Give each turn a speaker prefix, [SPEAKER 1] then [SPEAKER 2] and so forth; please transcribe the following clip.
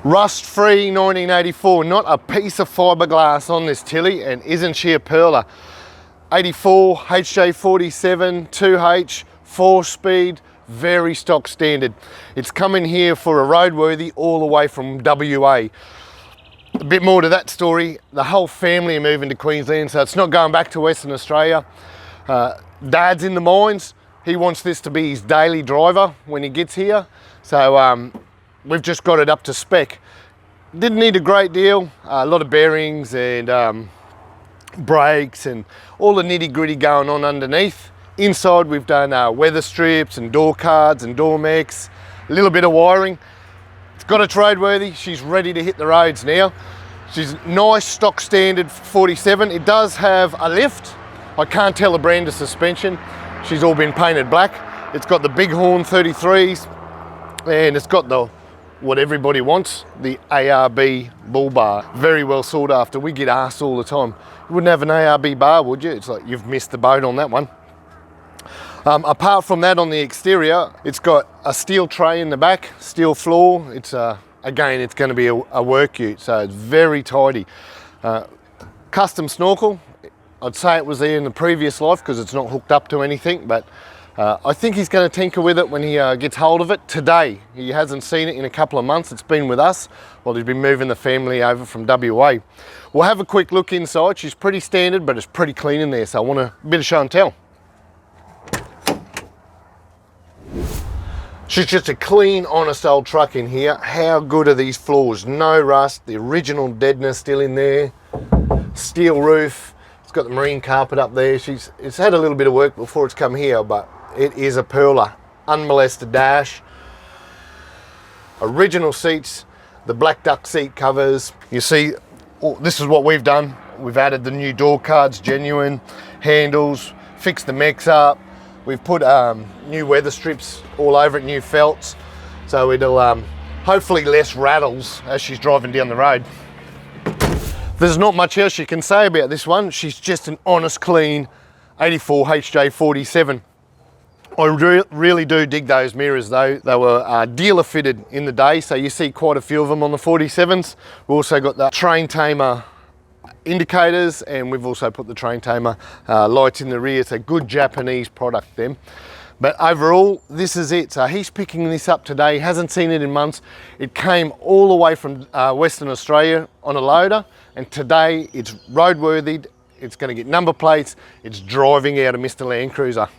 [SPEAKER 1] Rust-free 1984, not a piece of fiberglass on this Tilly, and isn't she a pearler? 84 Hj47 2H 4-speed, very stock standard. It's coming here for a roadworthy all the way from WA. A bit more to that story, the whole family are moving to Queensland, so it's not going back to Western Australia. Dad's in the mines, he wants this to be his daily driver when he gets here, so we've just got it up to spec. Didn't need a great deal, a lot of bearings and brakes and all the nitty gritty going on underneath. Inside we've done weather strips and door cards and door mechs, a little bit of wiring. It's got its roadworthy, she's ready to hit the roads now. She's nice stock standard 47. It does have a lift. I can't tell the brand of suspension. She's all been painted black. It's got the Bighorn 33s and it's got the what everybody wants, the ARB bull bar. Very well sought after. We get asked all the time, you wouldn't have an ARB bar, would you? It's like, you've missed the boat on that one. Apart from that, on the exterior, it's got a steel tray in the back, steel floor. It's again, it's going to be a work ute, so it's very tidy. Custom snorkel. I'd say it was there in the previous life because it's not hooked up to anything, but I think he's going to tinker with it when he gets hold of it. Today, he hasn't seen it in a couple of months. It's been with us while he's been moving the family over from WA. We'll have a quick look inside. She's pretty standard, but it's pretty clean in there, so I want a bit of show and tell. She's just a clean, honest old truck in here. How good are these floors? No rust, the original deadness still in there. Steel roof. It's got the marine carpet up there. It's had a little bit of work before it's come here, but it is a pearler. Unmolested dash. Original seats, the black duck seat covers. You see, this is what we've done. We've added the new door cards, genuine handles, fixed the mechs up. We've put new weather strips all over it, new felts, so it'll hopefully less rattles as she's driving down the road. There's not much else you can say about this one. She's just an honest, clean 84 Hj47. I really do dig those mirrors though. They were dealer fitted in the day, so you see quite a few of them on the 47s. We've also got the train tamer indicators, and we've also put the train tamer lights in the rear. It's a good Japanese product them. But overall, this is it. So he's picking this up today, hasn't seen it in months. It came all the way from Western Australia on a loader, and today it's roadworthy. It's going to get number plates. It's driving out of MrLandcruiser.